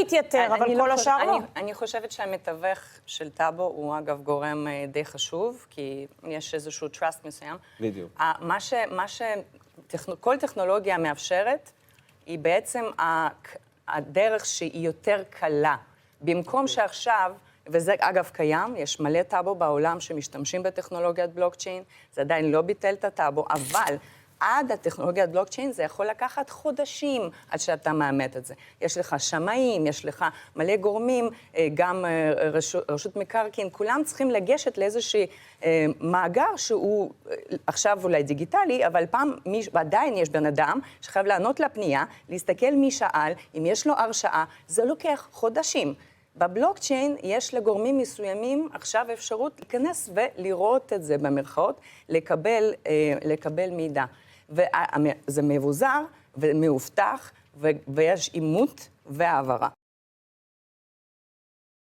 מתייתר, אבל כל השאר לא. אני חושבת שהמתווך של טאבו הוא אגב גורם די חשוב, כי יש איזשהו trust מסוים. בדיוק. כל טכנולוגיה מאפשרת, היא בעצם הדרך שהיא יותר קלה. במקום שעכשיו, וזה אגב קיים, יש מלא טאבו בעולם שמשתמשים בטכנולוגיית בלוקצ'יין, זה עדיין לא ביטל את הטאבו, אבל עד הטכנולוגיית בלוקצ'יין זה יכול לקחת חודשים עד שאתה מאמת את זה. יש לך שמאים, יש לך מלא גורמים, גם רשות מקרקעין, כולם צריכים לגשת לאיזושהי מאגר שהוא עכשיו אולי דיגיטלי, אבל פעם עדיין יש בן אדם שחייב לענות לפנייה, להסתכל מי שאל, אם יש לו הרשאה, זה לוקח חודשים. בבלוקצ'יין יש לגורמים מסוימים עכשיו אפשרות להיכנס ולראות את זה במרכאות, לקבל מידע. וזה מבוזר ומאובטח ויש אימות והעברה.